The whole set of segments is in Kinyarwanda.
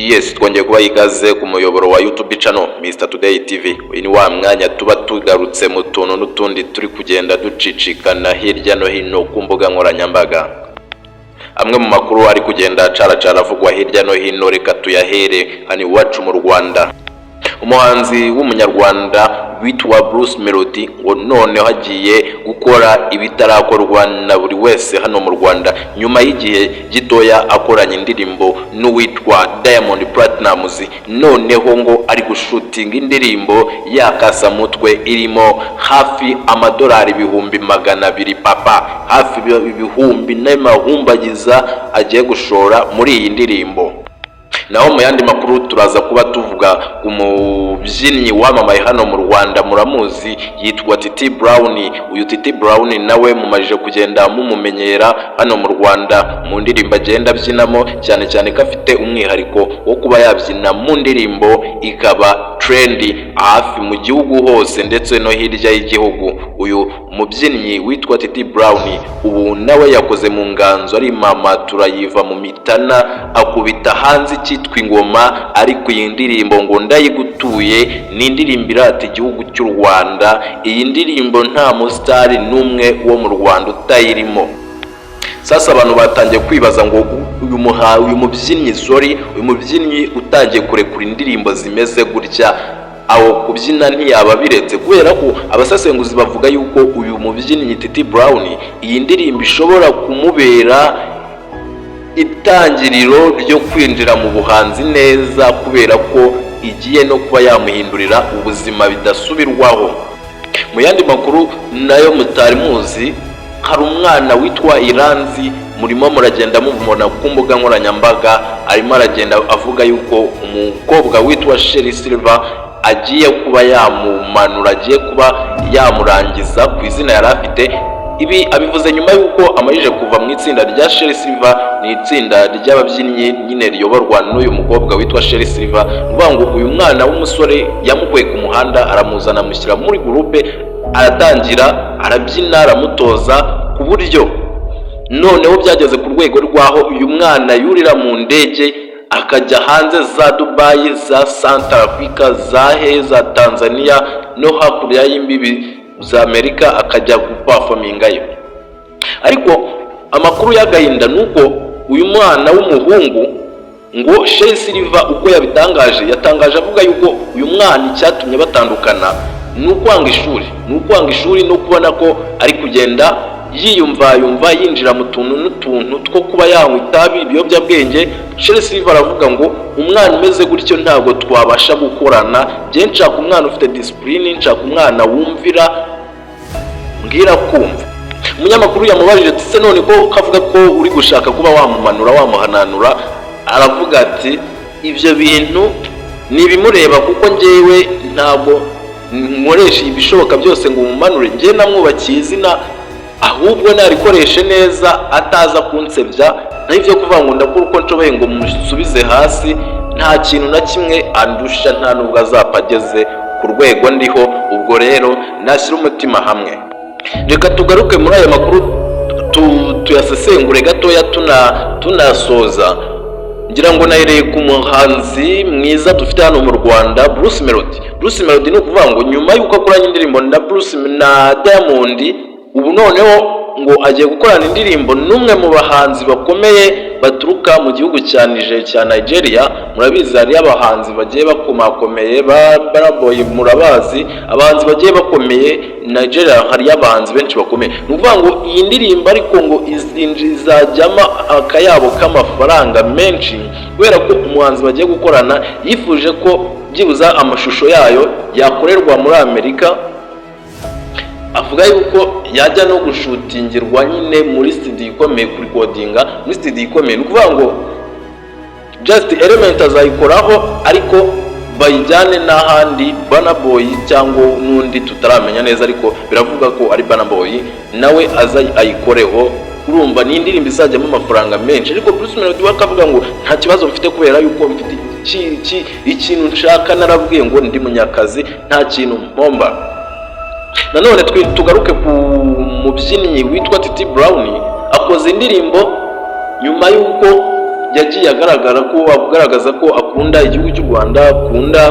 Yes, twongeye kuba ikaze ku muyoboro wa YouTube channel Mr Today TV. Uyu ni wa mwanya tuba tugarutse mu tuntu n'utundi turi kugenda ducicikana hirya no hino ku mbuga nkoranyambaga. Amwe mu makuru ari kugenda caracara avugwa hirya no hino, reka tuyahere hani iwacu mu Rwanda. Umuhanzi w'umunyarwanda witwa Bruce Melody ngo none hagiye gukora ibitarakorwa na buri wese hano mu Rwanda nyuma y'igihe gitoya akoranye indirimbo n'uwitwa Diamond Platnumz. Noneho ngo ari gushutinga indirimbo yakasa mutwe irimo hafi amadolari ibihumbi 200 papa, hafi ibihumbi n'amahumbagiza agiye gushora muri iyi ndirimbo. Naho mu yandi makuru turaza kuba tuvuga ku mubyinnyi wamamaye hano mu Rwanda, muramuzi, yitwa Titi Brown. Uyu Titi Brown nawe mumajije kugenda mumumenyera hano mu Rwanda mu ndirimbo agenda abyinamo, cyane cyane ko afite umwihariko wo kuba yabyina mu ndirimbo ikaba trendy hafi mu gihugu hose ndetse no hirya y'igihugu. Uyu mubyinnyi witwa Titi Brown ubu nawe yakoze mu nganzo ari mama turayiva mu mitana, akubita hanze cyitwa ingoma, ariko iyi ndirimbo ngo ndayigutuye ni indirimbo irata igihugu cy'u Rwanda. Iyi ndirimbo nta mustari n'umwe wo mu Rwanda utayirimo. Sasa abantu batangiye kwibaza ngo uyu mubyinnyi utangiye kurekura indirimbo zimeze gutya, aho kubyina ntiyaba biretse, kubera ko abasesenguzi bavuga yuko uyu mubyinnyi Titi Brown iyi ndirimbo ishobora kumubera itangiriro ryo kwinjira mu buhanzi neza, kubera ko igiye no kuba yamuhindurira ubuzima bidasubirwaho. Mu yandi makuru nayo mutari muzi, hari umwana witwa Iranzi murimo muragenda mubona ku mbuga nkoranyambaga, arimo aragenda avuga yuko umukobwa witwa Sherry Silver agiye kuba yamumanura, agiye kuba yamurangiza ku izina yari afite. Ibi abivuze nyuma yuko amajije kuva mu itsinda rya Sherry Silver, ni itsinda ry'ababyinnyi nyine riyoborwa n'uyu mukobwa witwa Sherry Silver. Uvuga ngo uyu mwana w'umusore yamukuye ku muhanda, aramuzana amushyira muri groupe, aratangira arabyina aramutoza ku buryo noneho byageze ku rwego rwaho uyu mwana yurira mu ndege akajya hanze za Dubai, za Santa Africa, za Tanzania no hakurya y'imbibi za Amerika, akajya guperformingayo. Ariko amakuru y'agahinda nuko uyu mwana w'umuhungu ngo Sherry Silver uko yatangaje avuga yuko uyu mwana icyatumye batandukana ni ukwanga ishuri no kubona ko ari kugenda yiyumva yinjira mu tuntu n'utuntu two kuba yanywa itabi, ibiyobyabwenge. Sherry Silver aravuga ngo umwana umeze gutyo ntabwo twabasha gukorana, je nshaka umwana ufite discipline, nshaka umwana wumvira mbwira kumva. Umunyamakuru yamubajije ati se none ko kavuga ko uri gushaka kuba wamumanura wamuhananura, aravuga ati ibyo bintu nibimureba kuko njyewe ntabwo nkoresha ibishoboka byose ngo umumanure, njye namwubakiye izina, ahubwo narikoreshe neza ataza kunsebya, naho ibyo kuvuga ngo ndakora uko nshoboye ngo musubize hasi, nta kintu na kimwe andusha, nta nubwo azapageze ku rwego ndiho. Ubwo rero nashyira umutima hamwe. Reka tugaruke muri aya makuru tuyasesengure gatoya tunasoza. Ngira ngo nahereye ku muhanzi mwiza dufite hano mu Rwanda, Bruce Melody ni ukuvuga ngo nyuma y'uko akoranye indirimbo na Bruce na Diamond, ubu noneho ngo agiye gukorana indirimbo n'umwe mu bahanzi bakomeye baturuka mu gihugu cya Nigeria. Murabizi hari abahanzi bagiye bakomakomeye, Burna Boy murabazi, abahanzi bagiye bakomeye Nigeria, hari abahanzi benshi bakomeye. Ni ukuvuga ngo iyi ndirimbo ariko ngo izajyamo akayabo k'amafaranga menshi, kubera ko umuhanzi bagiye gukorana yifuje ko byibuza amashusho yayo yakorerwa muri Amerika. Avuga yuko yajya no gushutingirwa nyine muri studio ikomeye, kuri recordinga muri studio ikomeye. Ni ukuvuga ngo Just Element azayikoraho, ariko bayijyane n'ahandi Burna Boy cyangwa n'undi tutaramenya neza, ariko biravuga ko ari Burna Boy nawe ayikoreho. Urumva ni indirimbo izajyamo amafaranga menshi. Ariko Bruce Melody akavuga ngo nta kibazo mfite, kubera yuko mfite ikintu nshaka, narabwiye ngo ndi munyakazi, nta kintu mpomba. Nanone tugaruke ku mubyinnyi witwa Titi Brown, akoze indirimbo nyuma y'uko yagiye agaragaza ko akunda igihugu cy'u Rwanda, akunda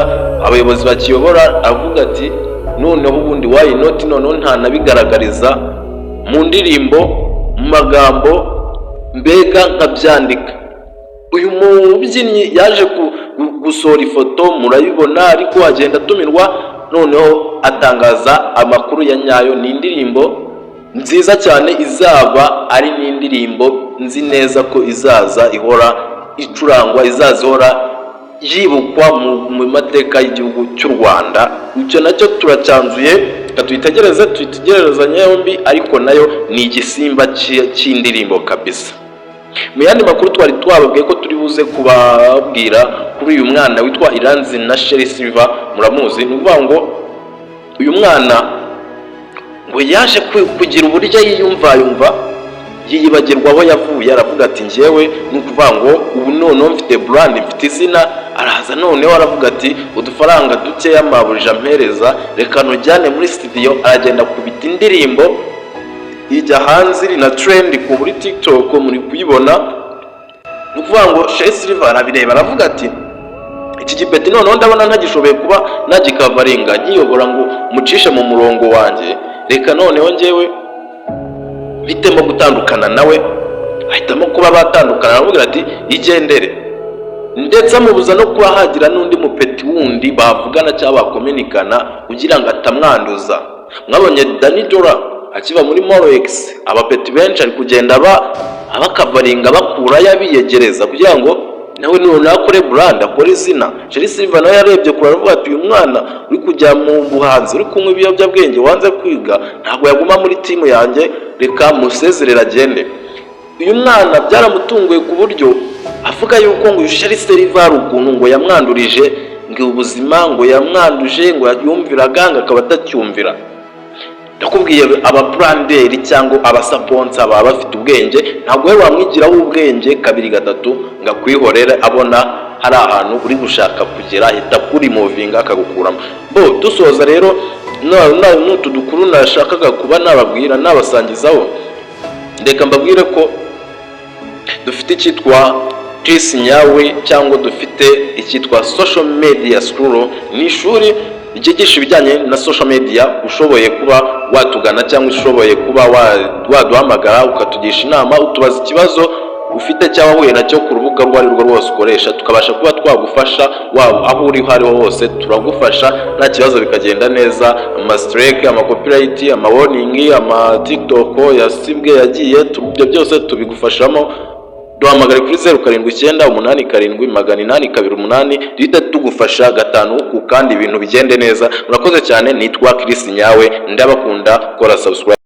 abayobozi bakiyobora, avuga ati noneho ubundi why not, noneho ntanabigaragariza mu ndirimbo, mu magambo, mbega nkabyandika. Uyu mubyinnyi yaje gusohora ifoto murayibona, ariko agenda atumirwa, noneho atangaza amakuru ya nyayo. Ni indirimbo nziza cyane, izaba ari n'indirimbo nzi neza ko izaza ihora icurangwa, izaza ihora yibukwa mu mateka y'igihugu cy'u Rwanda. Icyo nacyo turacyanzuye, tuyitegerezanye yombi, ariko nayo ni igisimba cy'indirimbo kabisa. Mu yandi makuru twari twababwiye ko turi buze kubabwira kuri uyu mwana witwa Iranzi na Sherry Silver, muramuzi. Ni ukuvuga ngo uyu mwana ngo yaje kugira uburyo yiyumva, yiyibagirwa aho yavuye, aravuga ati njyewe ni ukuvuga ngo ubu noneho mfite brand, mfite izina. Araza noneho aravuga ati udufaranga dukeya mabuja mpereza, reka ntujyane muri studio. Aragenda kubita indirimbo ijya hanze, iri na trend kuri TikTok, muri kuyibona. Ni ukuvuga ngo Sherry Silver arabireba, aravuga ati iki gipeti noneho ndabona ntagishoboye kuba nagikavaringa nkiyobora ngo mucishe mu murongo wanjye, reka noneho njyewe bitemo gutandukana nawe. Ahitamo kuba batandukana, aravuga ati igendere, ndetse amubuza no kuba hagira n'undi mupeti wundi bavugana cyangwa bakominikana kugira ngo atamwanduza. Mwabonye Dani Dora akiva muri Morex, abapeti benshi ari kugenda abakavaringa bakurayo, abiyegereza kugira ngo nawe none akore brand, akore izina. Sherry Silver nawe yarebye kure, aravuga ati uyu mwana uri kujya mu buhanzi, uri kunywa ibiyobyabwenge, wanze kwiga, ntabwo yaguma muri timu yanjye, reka musezerera agende. Uyu mwana byaramutunguye ku buryo avuga yuko ngo Sherry Silver ari ukuntu ngo yamwandurije ngo ubuzima, ngo yamwanduje, ngo yumviraga ngo akaba atacyumvira. Ndakubwiye ababranderi cyangwa abasponsa baba bafite ubwenge, ntabwo we wamwigiraho ubwenge kabiri gatatu ngo akwihorere, abona hari ahantu uri gushaka kugera, ahita kuri movinga akagukuramo. Dusoza rero n'utu dukuru nashakaga kuba nababwira nabasangizaho, ndeka mbabwire ko dufite icyitwa Chris Nyawe, cyangwa dufite icyitwa Social Media School. Ni ishuri ryigisha ibijyanye na social media. Ushoboye kuba watugana cyangwa ushoboye kuba waduhamagara ukatugisha inama, utubaza ikibazo ufite cyangwa wahuye nacyo ku rubuga rwo ari rwo rwose ukoresha, tukabasha kuba twagufasha aho uri hariho hose, turagufasha nta kibazo, bikagenda neza. Amastrike, amacopyright, amawarning, TikTok yasibwe yagiye, ibyo byose tubigufashamo. Duhamagare kuri 0798872828 duhita tugufasha 5 kandi ibintu bigende neza. Murakoze cyane, nitwa Chris Nyawe, ndabakunda, kora subscribe.